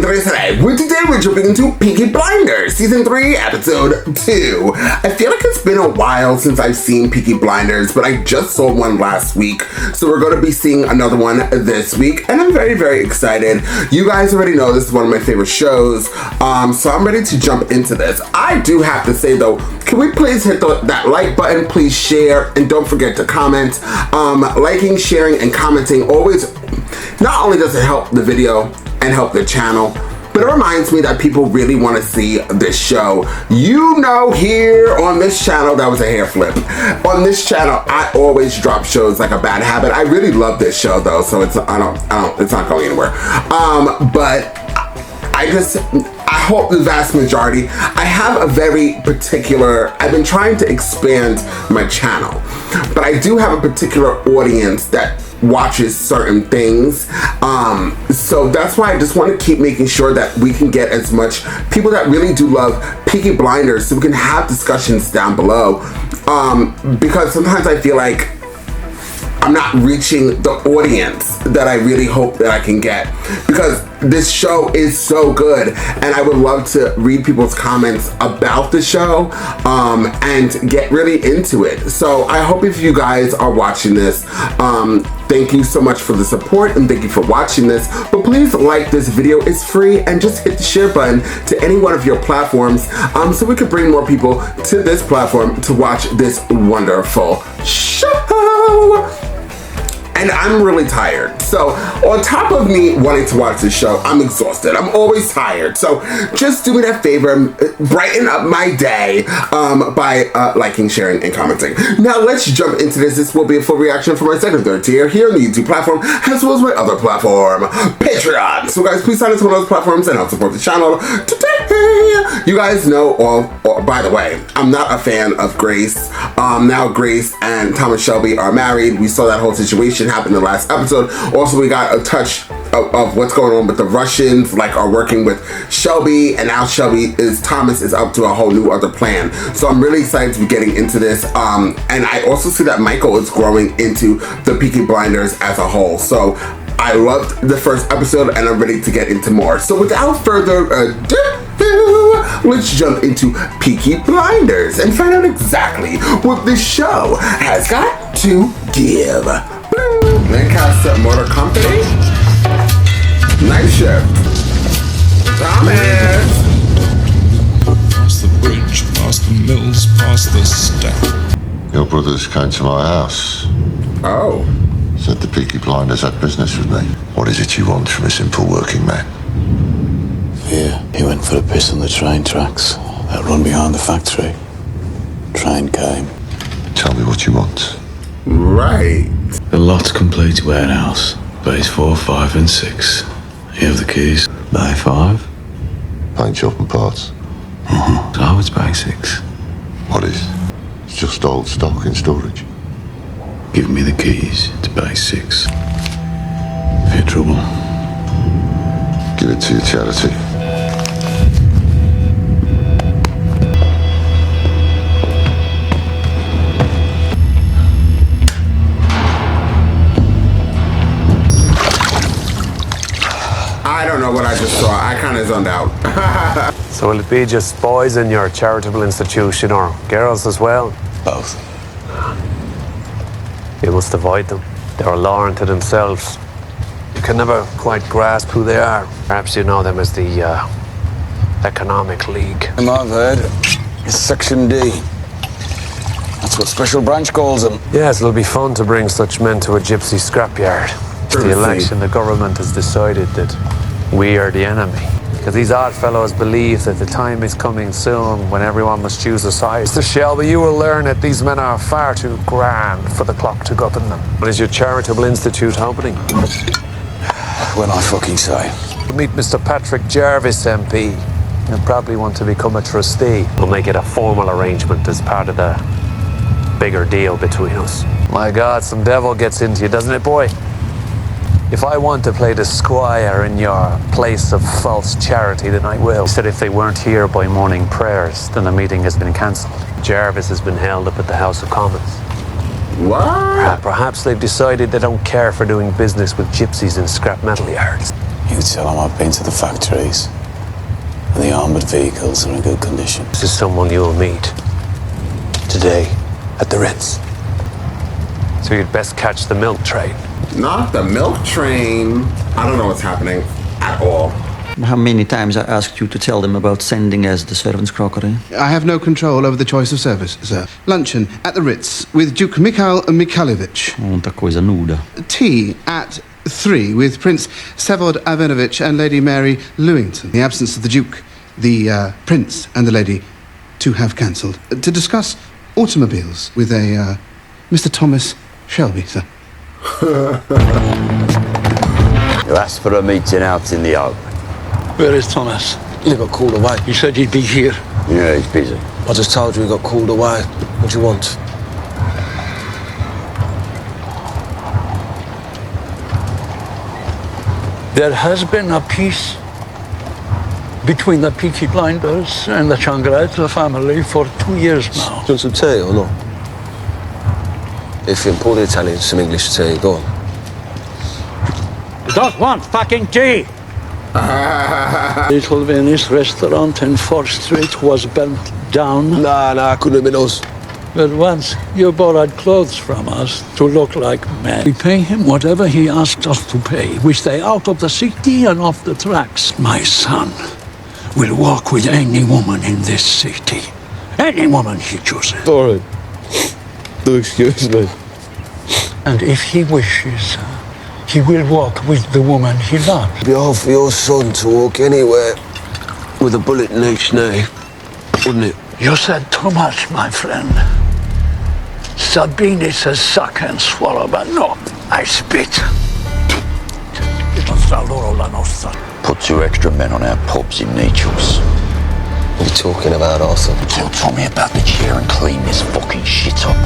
Today, today we're jumping into Peaky Blinders, Season 3, Episode 2. I feel like it's been a while since I've seen Peaky Blinders, but I just saw one last week, so we're going to be seeing another one this week, and I'm very, very excited. You guys already know this is one of my favorite shows, so I'm ready to jump into this. I do have to say though, can we please hit that like button, please share, and don't forget to comment. Liking, sharing, and commenting always, not only does it help the video and help the channel, but it reminds me that people really want to see this show. You know, here on this channel, that was a hair flip. On this channel, I always drop shows like a bad habit. I really love this show though, so it's not going anywhere. But I hope the vast majority, I have a very particular, I've been trying to expand my channel, but I do have a particular audience that watches certain things, so that's why I just want to keep making sure that we can get as much people that really do love Peaky Blinders, so we can have discussions down below, because sometimes I feel like I'm not reaching the audience that I really hope that I can get, because this show is so good and I would love to read people's comments about the show and get really into it. So I hope if you guys are watching this, thank you so much for the support and thank you for watching this, but please like this video. It's free, and just hit the share button to any one of your platforms, so we can bring more people to this platform to watch this wonderful show. And I'm really tired. So on top of me wanting to watch this show, I'm exhausted. I'm always tired. So just do me that favor, brighten up my day by liking, sharing, and commenting. Now let's jump into this. This will be a full reaction for my second, third tier here on the YouTube platform, as well as my other platform, Patreon. So guys, please sign into one of those platforms and help support the channel today. You guys know by the way, I'm not a fan of Grace. Now Grace and Thomas Shelby are married. We saw that whole situation happen in the last episode. Also, we got a touch of what's going on with the Russians, like are working with Shelby, and now Thomas is up to a whole new other plan. So I'm really excited to be getting into this. And I also see that Michael is growing into the Peaky Blinders as a whole. So I loved the first episode and I'm ready to get into more. So without further ado, let's jump into Peaky Blinders and find out exactly what this show has got to give. Lancaster Motor Company. Night shift. Thomas. Past the bridge, past the mills, past the stack. Your brothers came to my house. Oh. Said the Peaky Blinders had business with me. What is it you want from a simple working man? Yeah, he went for a piss on the train tracks that run behind the factory. Train came. Tell me what you want. Right. The lot's complete warehouse. Bays 4, 5, and 6. You have the keys. Bay 5? Paint shop and parts. So it's Bay 6. What is? It's just old stock in storage. Give me the keys to Bay 6. If you're trouble, Give it to your charity. I don't know what I just saw. I kind of zoned out. So will it be just boys in your charitable institution or girls as well? both. You must avoid them. They're a law unto themselves. You can never quite grasp who they are. Perhaps you know them as the Economic League. I've heard is Section D. That's what Special Branch calls them. Yes, it'll be fun to bring such men to a gypsy scrapyard. After the election, the government has decided that we are the enemy. Because these odd fellows believe that the time is coming soon when everyone must choose a side. Mr. Shelby, you will learn that these men are far too grand for the clock to govern them. What is your charitable institute opening? When I fucking say. Meet Mr. Patrick Jarvis, MP. You'll probably want to become a trustee. We'll make it a formal arrangement as part of the bigger deal between us. My God, some devil gets into you, doesn't it, boy? If I want to play the squire in your place of false charity, then I will. He said if they weren't here by morning prayers, then the meeting has been cancelled. Jarvis has been held up at the House of Commons. What? Perhaps they've decided they don't care for doing business with gypsies in scrap metal yards. You tell them I've been to the factories and the armoured vehicles are in good condition. This is someone you will meet today at the Ritz. So you'd best catch the milk train. Not the milk train. I don't know what's happening at all. How many times I asked you to tell them about sending us the servants' crockery? I have no control over the choice of service, sir. Luncheon at the Ritz with Duke Mikhail Mikhailovich. Un'altra cosa nuda. Tea at 3 with Prince Sevod Ivanovich and Lady Mary Lewington. In the absence of the Duke, the Prince and the Lady to have cancelled. To discuss automobiles with a Mr. Thomas Shelby, sir. You asked for a meeting out in the open. Where is Thomas? He got called away. You said he'd be here. Yeah, he's busy. I just told you he got called away. What do you want? There has been a peace between the Peaky Blinders and the Changrata family for 2 years now. Do you want some tea or not? If you pour the Italian some English tea, go on. I don't want fucking tea! Little Venice restaurant in 4th Street was burnt down. Nah, couldn't have been us. But once you borrowed clothes from us to look like men. We pay him whatever he asks us to pay. We stay out of the city and off the tracks. My son will walk with any woman in this city. Any woman he chooses. Sorry. Do excuse me. And if he wishes, he will walk with the woman he loves. It'd be hard for your son to walk anywhere with a bullet in each knee, wouldn't it? You said too much, my friend. Sabine says suck and swallow, but no, I spit. Put 2 extra men on our pubs in Nature's. What are you talking about, Arthur? Tell Tommy about the chair and clean this fucking shit up.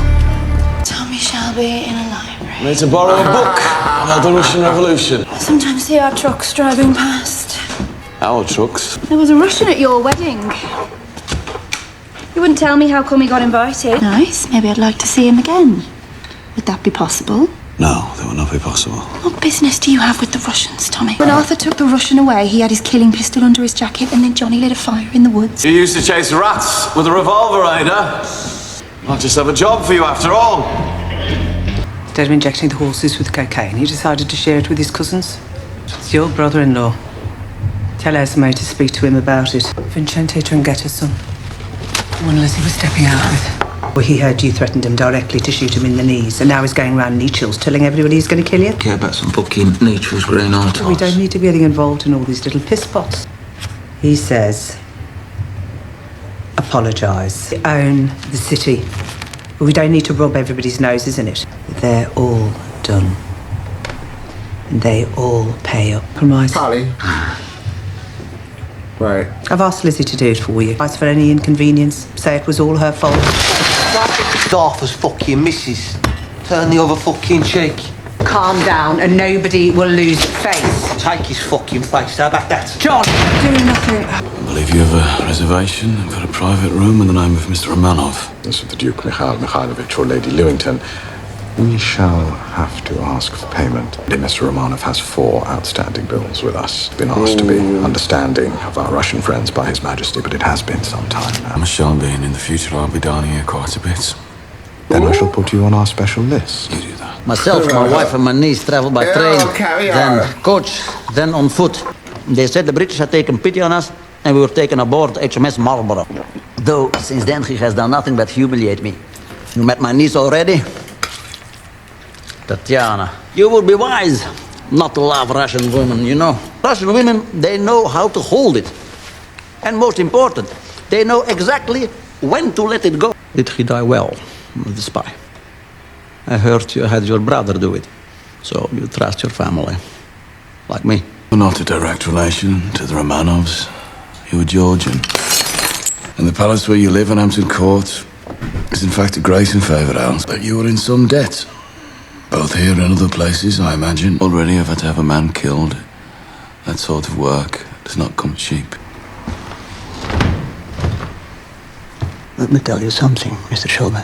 Tommy Shelby in a library. I need to borrow a book about the Russian Revolution. I sometimes see our trucks driving past. Our trucks? There was a Russian at your wedding. You wouldn't tell me how come he got invited. Nice. Maybe I'd like to see him again. Would that be possible? No, that would not be possible. What business do you have with the Russians, Tommy? When Arthur took the Russian away, he had his killing pistol under his jacket, and then Johnny lit a fire in the woods. You used to chase rats with a revolver, Ada. I'll just have a job for you after all. Instead of injecting the horses with cocaine, he decided to share it with his cousins. It's your brother-in-law. Tell Esme to speak to him about it. Vincente Trangetta's son. The one Lizzie was stepping out with. Well, he heard you threatened him directly to shoot him in the knees, and now he's going around Nietzsche's telling everybody he's going to kill you. Care about some fucking Nature's green art. We don't need to be getting involved in all these little piss pots. He says, apologise. Own the city. But we don't need to rub everybody's noses in it. They're all done. And they all pay up. Promise. Polly. Right. I've asked Lizzie to do it for you. As for any inconvenience, say it was all her fault. Arthur's fucking missus. Turn the other fucking cheek. Calm down and nobody will lose face. Take his fucking face. How about that? John, doing nothing. I believe you have a reservation for a private room in the name of Mr. Romanov. This is the Duke Mikhail Mikhailovich or Lady Lewington. We shall have to ask for payment. Mr. Romanov has 4 outstanding bills with us. Been asked to be understanding of our Russian friends by His Majesty, but it has been some time now. I shall be, and in the future I'll be down here quite a bit. Then I shall put you on our special list. You do that. Myself, my wife and my niece traveled by train, then coach, then on foot. They said the British had taken pity on us and we were taken aboard HMS Marlborough. Though, since then he has done nothing but humiliate me. You met my niece already? Tatiana. You would be wise not to love Russian women, you know. Russian women, they know how to hold it. And most important, they know exactly when to let it go. Did he die well, the spy? I heard you had your brother do it. So you trust your family, like me. We're not a direct relation to the Romanovs. You were Georgian. And the palace where you live in Hampton Court is in fact a great and favoured house. But you were in some debt. Both here and other places, I imagine. Already I've had to have a man killed. That sort of work does not come cheap. Let me tell you something, Mr. Shelby.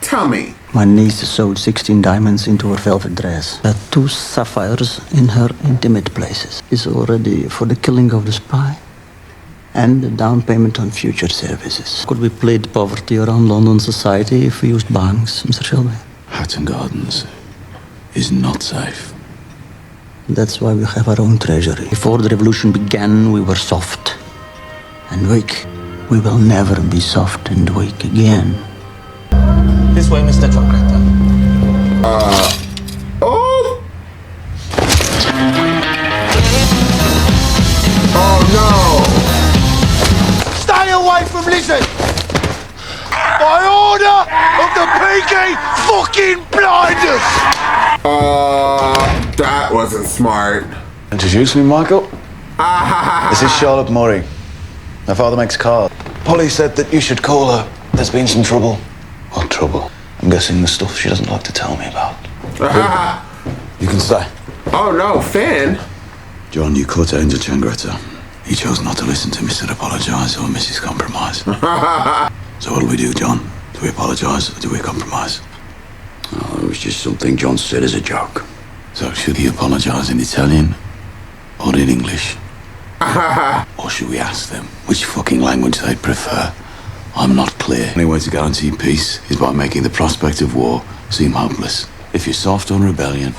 Tell me. My niece sewed 16 diamonds into her velvet dress. There are 2 sapphires in her intimate places. Is already for the killing of the spy and the down payment on future services. Could we plead poverty around London society if we used banks, Mr. Shelby? Hatton Gardens is not safe. That's why we have our own treasury. Before the revolution began, we were soft and weak. We will never be soft and weak again. This way, Mr. Chocolate. Oh! Oh no! Stay away from Lizzie! By order of the Peaky fucking blinders! That wasn't smart. Introduce me, Michael. This is Charlotte Murray. My father makes cards. Polly said that you should call her. There's been some trouble. What trouble? I'm guessing the stuff she doesn't like to tell me about. You can stay. Oh no, Finn. John, you caught Angel Changretta. He chose not to listen to Mr. Apologise or Mrs. Compromise. So what do we do, John? Do we apologise or do we compromise? Oh, it was just something John said as a joke. So should he apologise in Italian or in English? Or should we ask them which fucking language they prefer? I'm not clear. The only way to guarantee peace is by making the prospect of war seem hopeless. If you're soft on rebellion,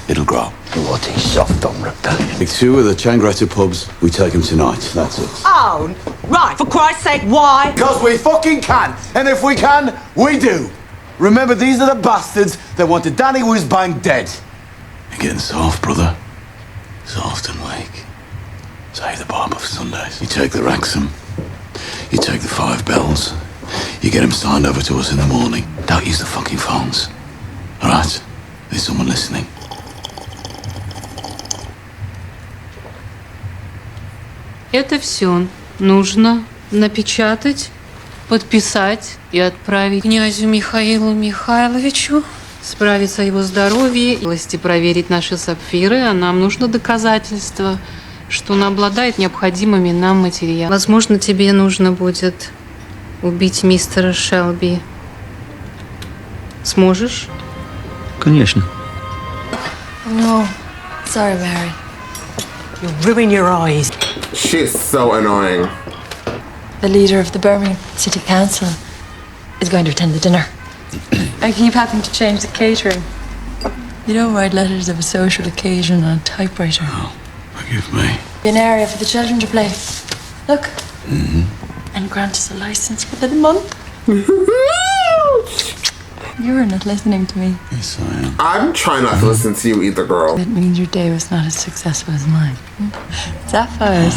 it'll grow. What is soft on rebellion? Pick 2 of the Changretta pubs, we take them tonight. That's it. Oh, right. For Christ's sake, why? Because we fucking can. And if we can, we do. Remember, these are the bastards that wanted Danny Whizbang dead. You're getting soft, brother. Soft and weak. Save the barber for Sundays. You take the Wrexham. You take the 5 bells. You get them signed over to us in the morning. Don't use the fucking phones. All right? There's someone listening. Это все нужно напечатать, подписать и отправить князю Михаилу Михайловичу, справиться о его здоровье, власти проверить наши сапфиры, а нам нужно доказательство, что он обладает необходимыми нам материалами. Возможно, тебе нужно будет убить мистера Шелби. Сможешь? Конечно. No. Sorry, Mary. You'll ruin your eyes. She's so annoying. The leader of the Birmingham City Council is going to attend the dinner. I keep having to change the catering. You don't write letters of a social occasion on a typewriter. Oh, forgive me. An area for the children to play. Look. And grant us a license for the month. You're not listening to me. Yes, I am. I'm trying not to listen to you either, girl. It means your day was not as successful as mine. Sapphires.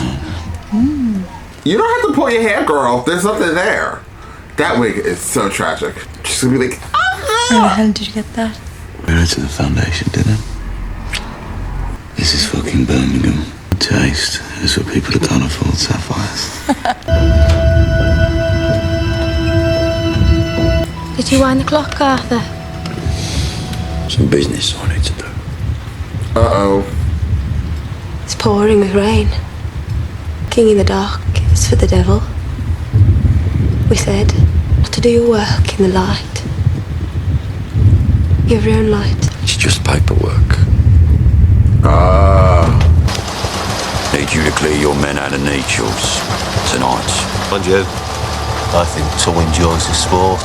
You don't have to pull your hair, girl. There's nothing there. That wig is so tragic. She's gonna be like, Where the hell did you get that? We're to the foundation dinner. This is fucking Birmingham. Taste is for people who can't afford sapphires. Did you wind the clock, Arthur? Some business I need to do. uh-oh. It's pouring with rain. King in the dark is for the devil. We said not to do your work in the light. You have your own light. It's just paperwork. Need you to clear your men out of Nechel's tonight. Mind you, I think Tom enjoys the sport.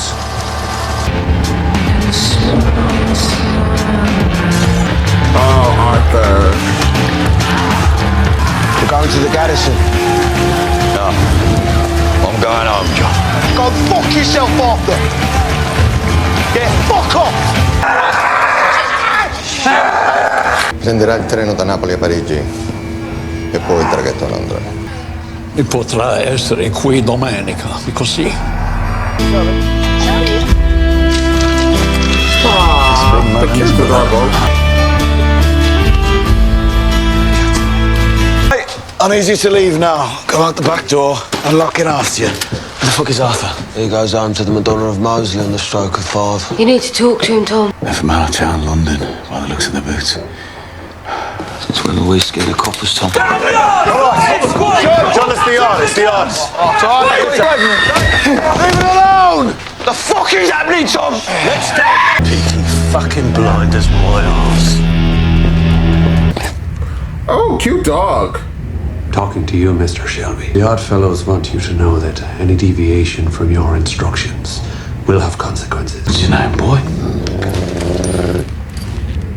Oh, Arthur. We're going to the garrison. No. I'm going home, John. Go fuck yourself, Arthur! Yeah, fuck off! Prenderà il treno da Napoli a Parigi e poi il traghetto a Londra. E potrà essere qui domenica, dico sì. The kids are adorable. Hey, I'm easy to leave now. Go out the back door and lock it after you. Where the fuck is Arthur? He goes home to the Madonna of Moseley on the stroke of 5. You need to talk to him, Tom. They're from out of town, London, by the looks of the boots. Since when are we scared of coppers, Tom? John, it's the odds. It's the odds. Leave it alone! the fuck is happening, Tom? Let's start. Peaky fucking blinders, my arse. Oh, cute dog. Talking to you, Mr. Shelby. The Oddfellows want you to know that any deviation from your instructions will have consequences. What's your name, boy?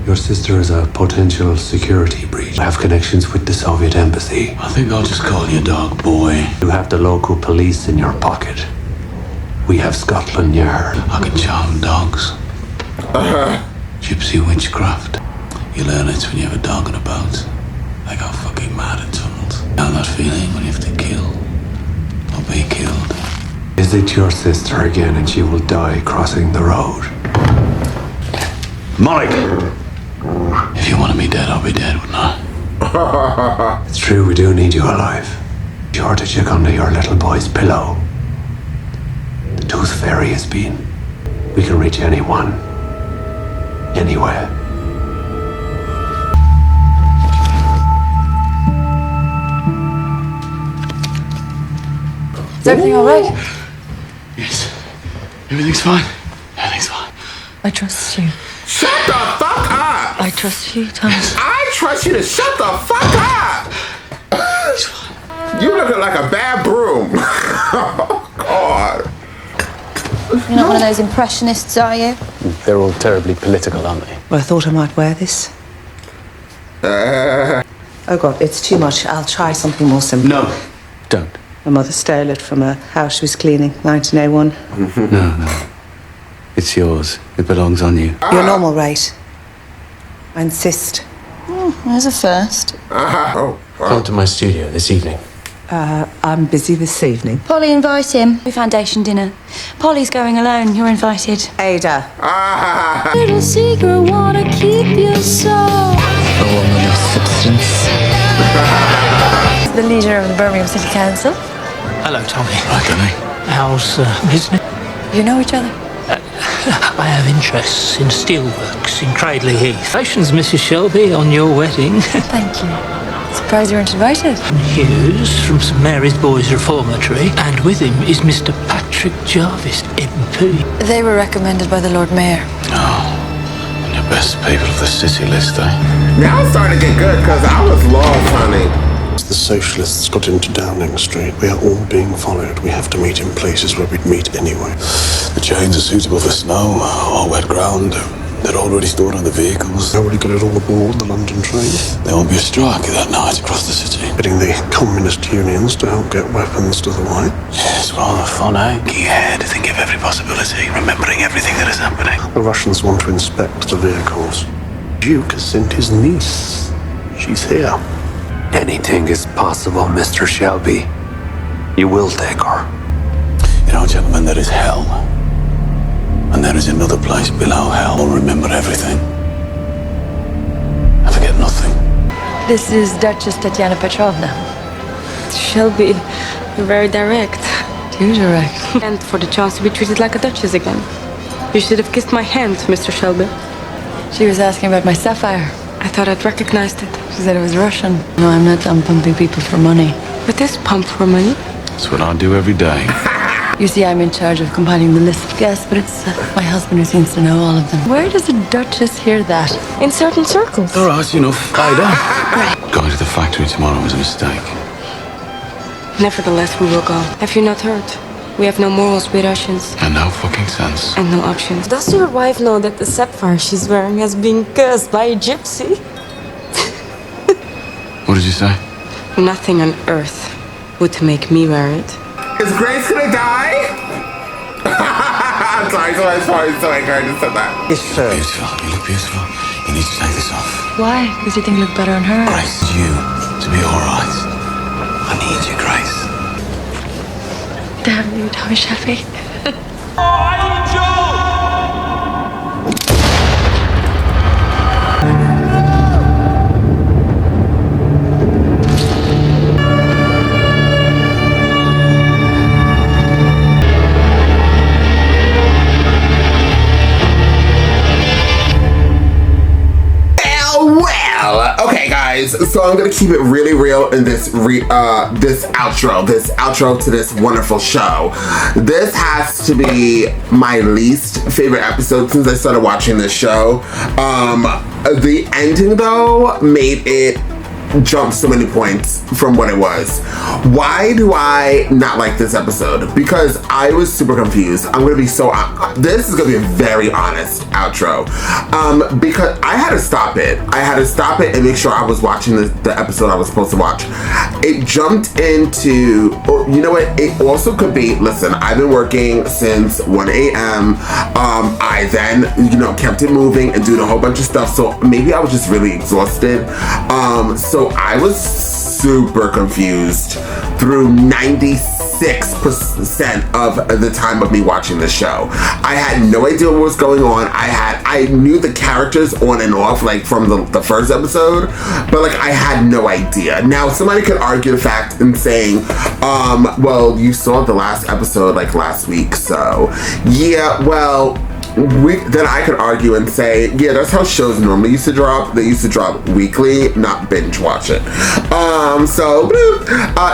Your sister is a potential security breach. I have connections with the Soviet embassy. I think I'll just call you dog, boy. You have the local police in your pocket. We have Scotland Yard. I can charm dogs. Gypsy witchcraft. You learn it when you have a dog on a boat. They go fucking mad in tunnels. Know that feeling when you have to kill or be killed. Visit your sister again and she will die crossing the road. Mike! If you wanted me dead, I'll be dead, wouldn't I? It's true, we do need you alive. Sure to check under your little boy's pillow. The Tooth Fairy has been. We can reach anyone. Anywhere. Is everything all right? Yes. Everything's fine. Everything's fine. I trust you. Shut the fuck up! I trust you, Thomas. I trust you to shut the fuck up! You looking like a bad broom. Oh, God. You're not one of those impressionists, are you? They're all terribly political, aren't they? Well, I thought I might wear this. Oh, God, it's too much. I'll try something more simple. No, don't. My mother stole it from a house she was cleaning, 1901. No. It's yours. It belongs on you. Your normal rate. I insist. There's a first. Come to my studio this evening. I'm busy this evening. Polly, invite him. Foundation dinner. Polly's going alone. You're invited. Ada. Little secret, wanna keep you so. A woman of substance. The leader of the Birmingham City Council. Hello, Tommy. Right, Danny. How's business? You know each other? I have interests in steelworks in Cradley Heath. Congratulations, Mrs. Shelby, on your wedding. Thank you. Surprised you weren't invited. Hughes from St Mary's Boys Reformatory, and with him is Mr. Patrick Jarvis, MP. They were recommended by the Lord Mayor. Oh, on your best people of the city list, eh? Now it's starting to get good because I was lost, honey. The socialists got into Downing Street. We are all being followed. We have to meet in places where we'd meet anyway. The chains are suitable for snow or wet ground. They're already stored on the vehicles. Already got it all aboard the London train. There won't be a strike that night across the city. Getting the communist unions to help get weapons to the white. It's rather fun, eh? Yeah, to think of every possibility, remembering everything that is happening. The Russians want to inspect the vehicles. Duke has sent his niece. She's here. Anything is possible, Mr. Shelby. You will take her. You know, gentlemen, there is hell. And there is another place below hell. We'll remember everything. And forget nothing. This is Duchess Tatiana Petrovna. Shelby, you're very direct. Too direct. And for the chance to be treated like a duchess again. You should have kissed my hand, Mr. Shelby. She was asking about my sapphire. I thought I'd recognized it. She said it was Russian. No, I'm not done pumping people for money. But this pump for money? That's what I do every day. You see, I'm in charge of compiling the list of guests, but it's my husband who seems to know all of them. Where does a duchess hear that? In certain circles. All right, enough. Ida. Going to the factory tomorrow was a mistake. Nevertheless, we will go. Have you not heard? We have no morals, we Russians. And no fucking sense. And no options. Does your wife know that the sapphire she's wearing has been cursed by a gypsy? What did you say? Nothing on earth would make me wear it. Is Grace gonna die? I'm sorry, so angry I just said that. It's beautiful. You look beautiful. You need to take this off. Why? Because you think you look better on her? Grace, you to be all right. I need you, Grace. Damn you, Tommy Shelby. Okay, guys. guys. So I'm gonna keep it really real in this outro to this wonderful show. This has to be my least favorite episode since I started watching this show. The ending though made it jump so many points from what it was. Why do I not like this episode? Because I was super confused. I'm gonna be so this is gonna be a very honest outro, because I had to stop it. I had to stop it and make sure I was watching the episode I was supposed to watch. It jumped into, or you know what, it also could be, listen, I've been working since 1 a.m. I then, kept it moving and doing a whole bunch of stuff, so maybe I was just really exhausted. So I was super confused through 96% of the time of me watching the show. I had no idea what was going on. I knew the characters on and off, like from the first episode, but like I had no idea. Now somebody could argue the fact and saying, well, you saw the last episode like last week, so yeah, well, then I could argue and say, yeah, that's how shows normally used to drop. They used to drop weekly, not binge watch it.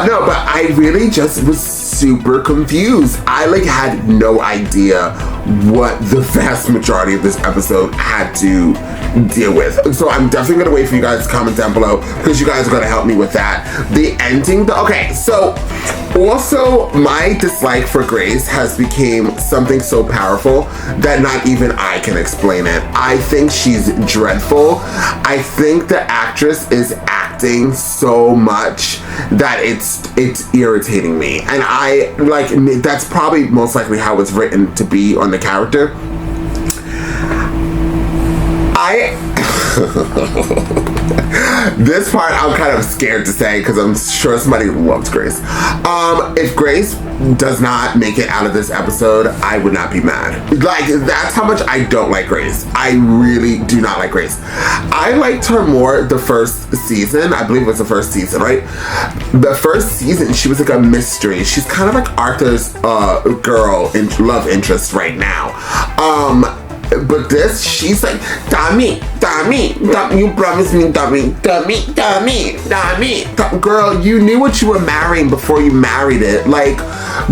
No, but I really just was super confused. I like had no idea what the vast majority of this episode had to deal with. So I'm definitely gonna wait for you guys to comment down below because you guys are gonna help me with that. The ending, okay, so also my dislike for Grace has become something so powerful that not even I can explain it. I think she's dreadful. I think the actress is acting so much that it's irritating me, and I like that's probably most likely how it's written to be on the character. This part I'm kind of scared to say because I'm sure somebody loves Grace. If Grace does not make it out of this episode, I would not be mad. Like, that's how much I don't like Grace. I really do not like Grace. I liked her more the first season. I believe it was the first season, right? The first season, she was like a mystery. She's kind of like Arthur's love interest right now. But this, she's like, Dami, you promised me, Dami. Girl, you knew what you were marrying before you married it. Like,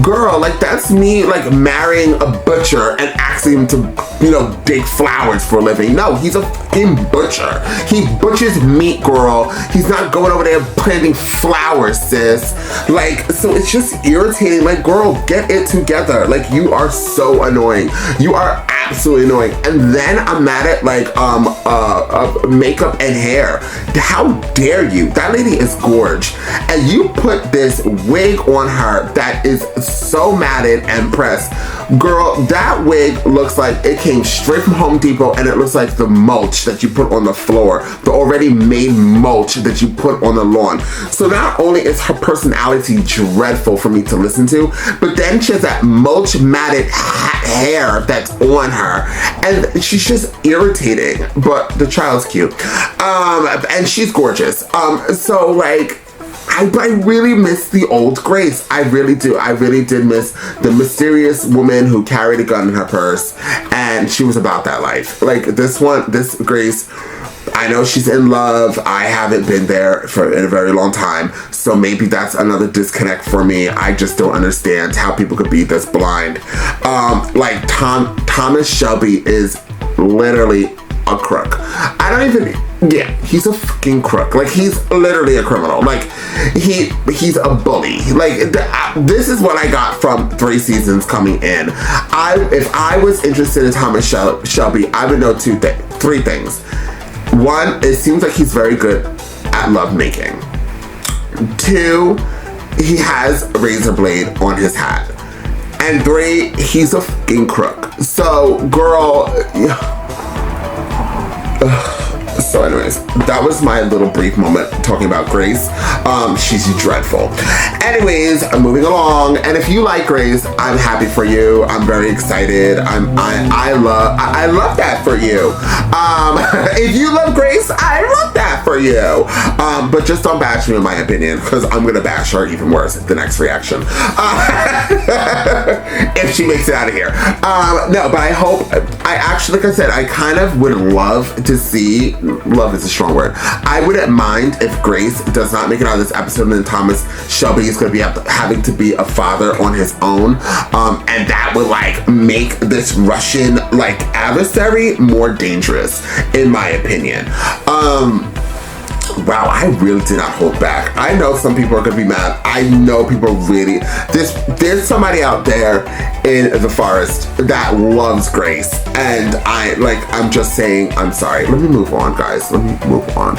girl, like that's me like marrying a butcher and asking him to, dig flowers for a living. No, he's a fucking butcher. He butchers meat, girl. He's not going over there planting flowers, sis. Like, so it's just irritating. Like, girl, get it together. Like, you are so annoying. You are absolutely annoying. And then I'm mad at like makeup and hair. How dare you? That lady is gorge, and you put this wig on her that is so matted and pressed. Girl, that wig looks like it came straight from Home Depot, and it looks like the mulch that you put on the floor, the already made mulch that you put on the lawn. So not only is her personality dreadful for me to listen to, but then she has that mulch matted hair that's on her, and she's just irritating. But the child's cute, and she's gorgeous. So like, I really miss the old Grace. I really do. I really did miss the mysterious woman who carried a gun in her purse, and she was about that life. Like this Grace, I know she's in love. I haven't been there in a very long time, so maybe that's another disconnect for me. I just don't understand how people could be this blind. Like Thomas Shelby is literally a crook. He's a fucking crook. Like, he's literally a criminal. Like, he's a bully. Like, this is what I got from 3 seasons coming in. If I was interested in Thomas Shelby, I would know 3 things. 1, it seems like he's very good at love making. 2, he has a razor blade on his hat. And 3, he's a fucking crook. So, girl, so anyways, that was my little brief moment talking about Grace. She's dreadful. Anyways, moving along. And if you like Grace, I'm happy for you. I'm very excited. I love that for you. If you love Grace, I love that for you. But just don't bash me in my opinion, because I'm gonna bash her even worse at the next reaction. If she makes it out of here. No, but I actually, like I said, I kind of would love to see, love is a strong word. I wouldn't mind if Grace does not make it out of this episode and then Thomas Shelby is going to be having to be a father on his own. And that would like make this Russian like adversary more dangerous, in my opinion. Wow, I really did not hold back. I know some people are gonna be mad. I know people really, there's somebody out there in the forest that loves Grace, and I'm just saying, I'm sorry. Let me move on, guys. Let me move on.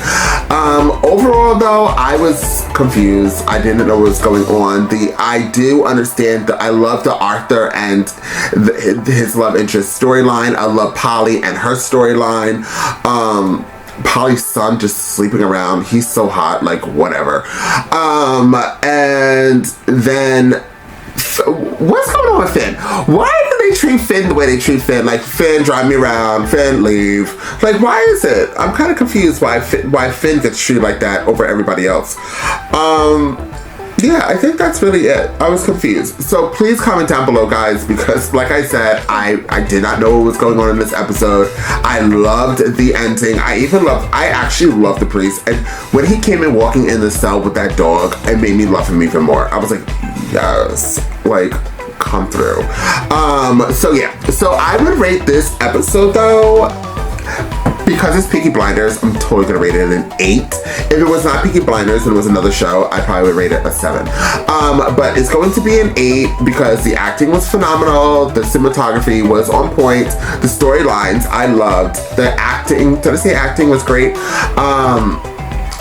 Overall though, I was confused. I didn't know what was going on. I do understand that I love the Arthur and his love interest storyline. I love Polly and her storyline. Polly's son just sleeping around. He's so hot, like whatever. And then what's going on with Finn? Why do they treat Finn the way they treat Finn? Like, Finn, drive me around, Finn, leave. Like, why is it? I'm kind of confused why Finn gets treated like that over everybody else. Yeah, I think that's really it. I was confused. So please comment down below, guys, because like I said, I did not know what was going on in this episode. I loved the ending. I actually loved the priest. And when he came in walking in the cell with that dog, it made me love him even more. I was like, yes, like, come through. So yeah, so I would rate this episode though, because it's Peaky Blinders, I'm totally gonna rate it an 8. If it was not Peaky Blinders and it was another show, I probably would rate it a 7. But it's going to be an 8 because the acting was phenomenal, the cinematography was on point, the storylines I loved, the acting, did I say acting was great?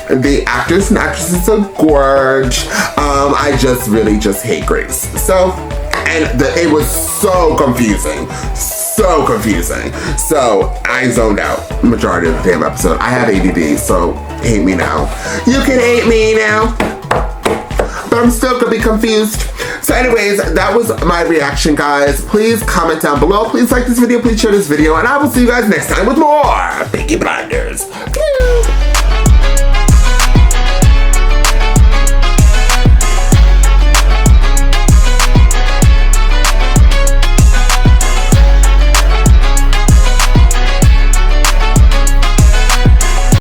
The actors and actresses are gorge. I just really just hate Grace. So, and it was so confusing. So confusing. So I zoned out majority of the damn episode. I have ADD, so hate me now. You can hate me now, but I'm still gonna be confused. So anyways, that was my reaction, guys. Please comment down below. Please like this video. Please share this video, and I will see you guys next time with more Peaky Blinders.